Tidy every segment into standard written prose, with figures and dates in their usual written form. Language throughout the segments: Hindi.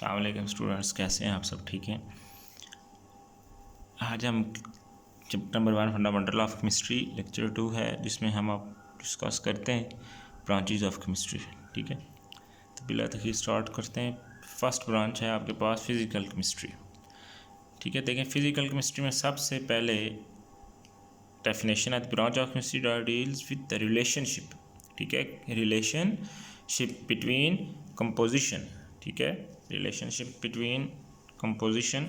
अस्सलाम वालेकुम स्टूडेंट्स, कैसे हैं आप सब? ठीक हैं। आज हम chapter number 1 fundamental of chemistry lecture 2 है, जिसमें हम आप डिस्कस करते हैं ब्रांचेज ऑफ केमिस्ट्री। ठीक है, तो बिला तखीर स्टार्ट करते हैं। फर्स्ट ब्रांच है आपके पास फिज़िकल केमिस्ट्री। ठीक है, देखें फिज़िकल केमिस्ट्री में सबसे पहले डेफिनेशन है the branch of chemistry that deals with the relationship. ठीक है, रिलेशनशिप बिटवीन कंपोजिशन। ठीक है, relationship between composition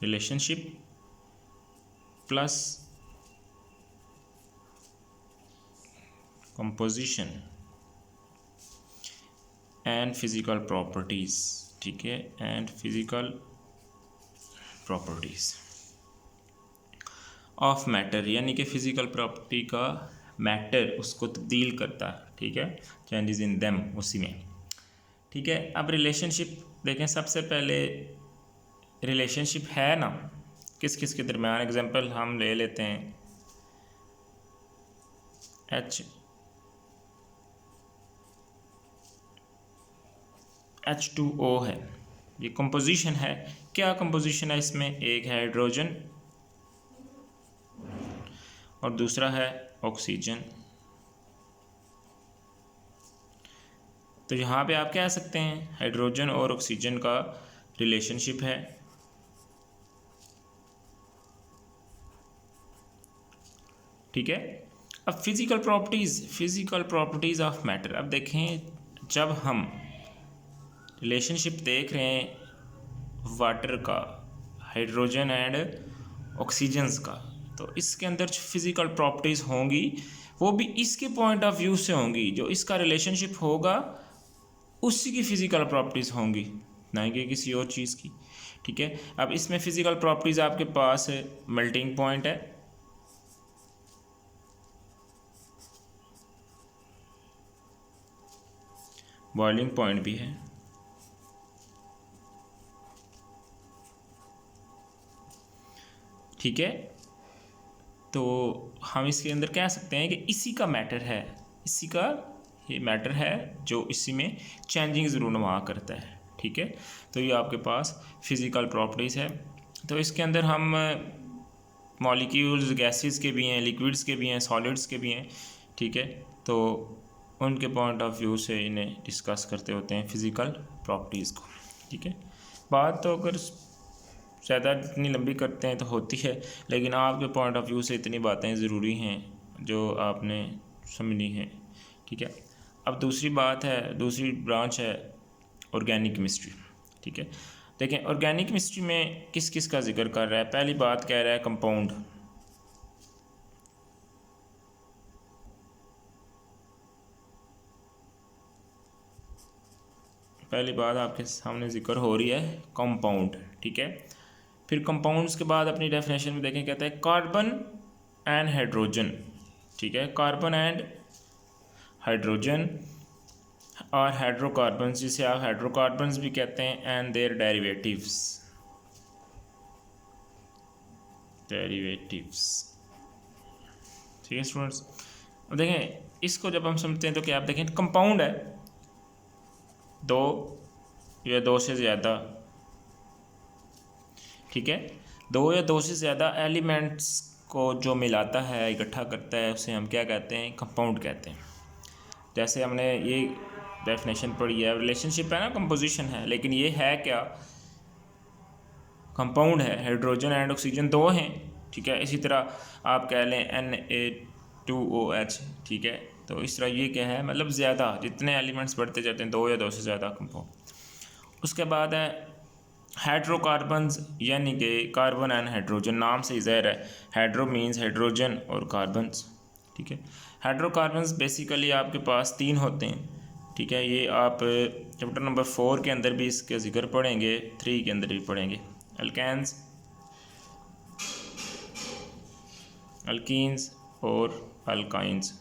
relationship plus composition and physical properties. ठीक है, and physical properties of matter, यानी कि फिजिकल प्रॉपर्टी का मैटर उसको तब्दील करता है। ठीक है, चेंजेस इन देम, उसी में। ठीक है, अब रिलेशनशिप देखें। सबसे पहले रिलेशनशिप है ना किस किस के दरमियान। एग्जांपल हम ले लेते हैं H2O है, ये कंपोजिशन है। क्या कंपोजिशन है इसमें? एक है हाइड्रोजन और दूसरा है ऑक्सीजन। तो यहाँ पे आप कह सकते हैं हाइड्रोजन और ऑक्सीजन का रिलेशनशिप है। ठीक है, अब फिजिकल प्रॉपर्टीज ऑफ मैटर। अब देखें, जब हम रिलेशनशिप देख रहे हैं वाटर का, हाइड्रोजन एंड ऑक्सीजन्स का, तो इसके अंदर जो फिजिकल प्रॉपर्टीज़ होंगी वो भी इसके पॉइंट ऑफ व्यू से होंगी। जो इसका रिलेशनशिप होगा उसी की फिजिकल प्रॉपर्टीज़ होंगी, ना कि किसी और चीज़ की। ठीक है, अब इसमें फिजिकल प्रॉपर्टीज़ आपके पास मेल्टिंग पॉइंट है, बॉइलिंग पॉइंट भी है, ठीक है। तो हम इसके अंदर कह सकते हैं कि इसी का मैटर है, इसी का ये मैटर है जो इसी में चेंजिंग ज़रूर करता है। ठीक है, तो ये आपके पास फिज़िकल प्रॉपर्टीज़ है। तो इसके अंदर हम मॉलिक्यूल्स गैसेस के भी हैं, लिक्विड्स के भी हैं, सॉलिड्स के भी हैं। ठीक है, तो उनके पॉइंट ऑफ व्यू से इन्हें डिस्कस करते होते हैं फिज़िकल प्रॉपर्टीज़ को। ठीक है, बात तो अगर ज़्यादा इतनी लंबी करते हैं तो होती है, लेकिन आपके पॉइंट ऑफ व्यू से इतनी बातें ज़रूरी हैं जो आपने समझनी है। ठीक है, अब दूसरी बात है, दूसरी ब्रांच है ऑर्गेनिक केमिस्ट्री। ठीक है, देखें ऑर्गेनिक केमिस्ट्री में किस किस का जिक्र कर रहा है। पहली बात कह रहा है कंपाउंड। पहली बात आपके सामने जिक्र हो रही है कंपाउंड। ठीक है, फिर कंपाउंड्स के बाद अपनी डेफिनेशन में देखें, कहता है कार्बन एंड हाइड्रोजन। ठीक है, कार्बन एंड हाइड्रोजन और हाइड्रोकार्बन्स, जिसे आप हाइड्रोकार्बन्स भी कहते हैं, एंड देयर डेरिवेटिव्स। ठीक है स्टूडेंट्स, अब देखें इसको जब हम समझते हैं तो क्या आप देखें कंपाउंड है दो या दो से ज़्यादा। ठीक है, दो या दो से ज़्यादा एलिमेंट्स को जो मिलाता है, इकट्ठा करता है, उसे हम क्या कहते हैं? कंपाउंड कहते हैं। जैसे हमने ये डेफिनेशन पढ़ी है, रिलेशनशिप है ना, कंपोजिशन है, लेकिन ये है क्या? कंपाउंड है, हाइड्रोजन एंड ऑक्सीजन दो हैं। ठीक है, इसी तरह आप कह लें Na2OH। ठीक है, तो इस तरह ये क्या है, मतलब ज़्यादा, जितने एलिमेंट्स बढ़ते जाते हैं, दो या दो से ज़्यादा कंपाउंड। उसके बाद है हाइड्रोकार्बन्स, यानी कि कार्बन एंड हाइड्रोजन, नाम से ही ज़ाहिर है, हाइड्रो मीन्स हाइड्रोजन और कार्बन्स। ठीक है, हाइड्रोकार्बन्स बेसिकली आपके पास तीन होते हैं। ठीक है, ये आप चैप्टर नंबर 4 के अंदर भी इसके जिक्र पढ़ेंगे, 3 के अंदर भी पढ़ेंगे। अल्केन्स, अल्कीन्स और अल्काइंस।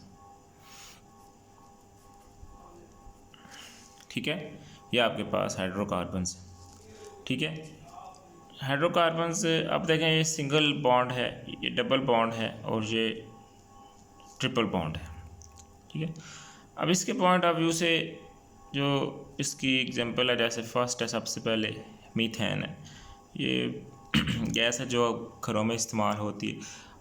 ठीक है, ये आपके पास हाइड्रोकार्बन्स। ठीक है, हाइड्रोकार्बन्स अब देखें, ये सिंगल बॉन्ड है, ये डबल बॉन्ड है और ये ट्रिपल बॉन्ड है। ठीक है। अब इसके पॉइंट ऑफ व्यू से जो इसकी एग्जांपल है, जैसे फर्स्ट है सबसे पहले मीथेन है, ये गैस है जो घरों में इस्तेमाल होती है।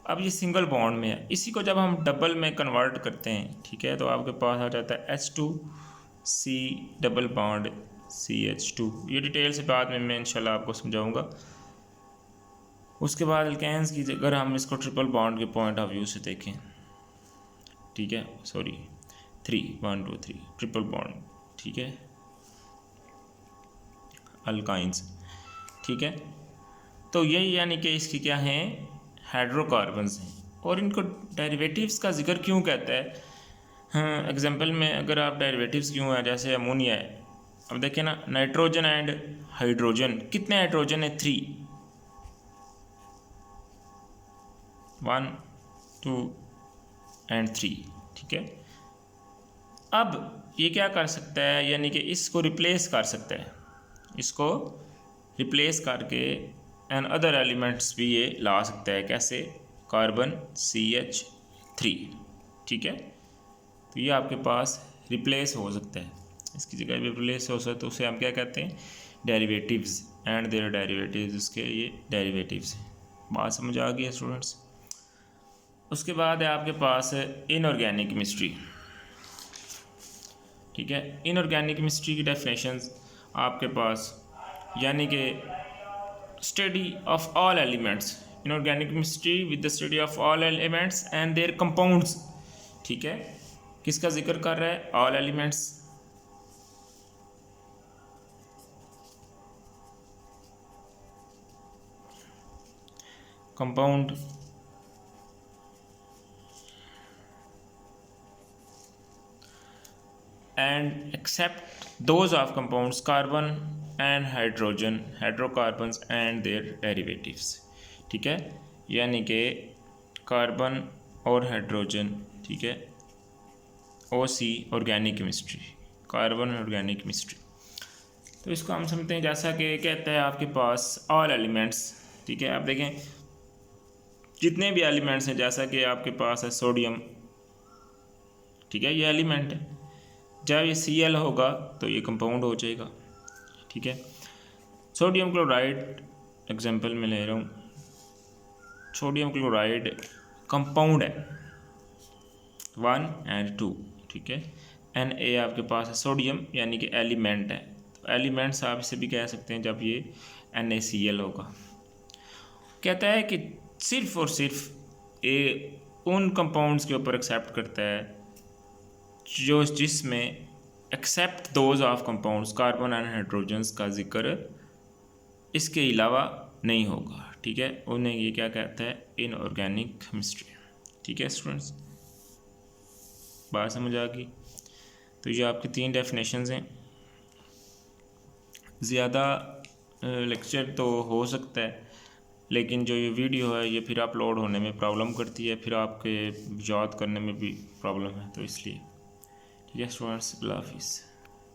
अब ये सिंगल बॉन्ड में है, इसी को जब हम डबल में कन्वर्ट करते हैं, ठीक है, तो आपके पास आ जाता है H2C डबल बॉन्ड CH2। ये डिटेल से बाद में मैं इंशाल्लाह आपको समझाऊंगा। उसके बाद अल्केन्स की अगर हम इसको ट्रिपल बॉन्ड के पॉइंट ऑफ व्यू से देखें, ठीक है, सॉरी 1 2 3 ट्रिपल बॉन्ड, ठीक है, अल्काइंस, ठीक है। तो यही यानी कि इसकी क्या हैं, हाइड्रोकार्बन्स हैं। और इनको डेरिवेटिव्स का जिक्र क्यों कहता है, हाँ एग्जांपल में अगर आप डेरिवेटिव्स क्यों है, जैसे अमोनिया है, अब देखिए ना, नाइट्रोजन एंड हाइड्रोजन, कितने हाइड्रोजन है, 3, 1 2 एंड 3, ठीक है। अब ये क्या कर सकता है, यानी कि इसको रिप्लेस कर सकता है, इसको रिप्लेस करके एंड अदर एलिमेंट्स भी ये ला सकता है, कैसे, कार्बन CH3, ठीक है। तो ये आपके पास रिप्लेस हो सकता है, इसकी जगह भी रिप्लेस हो सकता है, तो उसे हम क्या कहते हैं, डेरिवेटिव्स एंड देयर डेरिवेटिव्स, इसके ये डेरिवेटिव्स हैं। बात समझ आ गई है स्टूडेंट्स। उसके बाद है आपके पास इनऑर्गेनिक केमिस्ट्री, ठीक है। इनऑर्गेनिक केमिस्ट्री की डेफिनेशंस आपके पास, यानी कि study of all elements, inorganic chemistry with the study of all elements and there compounds, ठीक है। किसका जिक्र कर रहा है, all elements, compound and except those of compounds carbon and hydrogen, hydrocarbons and their derivatives, ठीक है। यानी कि कार्बन और हाइड्रोजन, ठीक है, OC organic chemistry, carbon organic chemistry. तो इसको हम समझते हैं, जैसा कि कहता है आपके पास ऑल एलिमेंट्स, ठीक है। आप देखें जितने भी एलिमेंट्स हैं, जैसा कि आपके पास है सोडियम, ठीक है, ये एलिमेंट है, जब ये Cl होगा तो ये कंपाउंड हो जाएगा, ठीक है। सोडियम क्लोराइड एग्जांपल में ले रहा हूँ, सोडियम क्लोराइड कंपाउंड है 1 and 2, ठीक है। Na आपके पास है सोडियम, यानी कि एलिमेंट है, तो एलिमेंट्स आप इसे भी कह सकते हैं जब ये NaCl होगा। कहता है कि सिर्फ और सिर्फ ये उन कंपाउंड्स के ऊपर एक्सेप्ट करता है जो जिसमें except those of compounds carbon and hydrogens का जिक्र इसके अलावा नहीं होगा, ठीक है। उन्हें ये क्या कहता है, इनऑर्गेनिक केमिस्ट्री, ठीक है स्टूडेंट्स। बात समझ आ गई। तो ये आपकी 3 डेफिनेशंस हैं। ज़्यादा लेक्चर तो हो सकता है, लेकिन जो ये वीडियो है ये फिर अपलोड होने में प्रॉब्लम करती है, फिर आपके याद करने में भी प्रॉब्लम है, तो इसलिए, ठीक है स्टूडेंट्स, अल्लाह हाफिज़।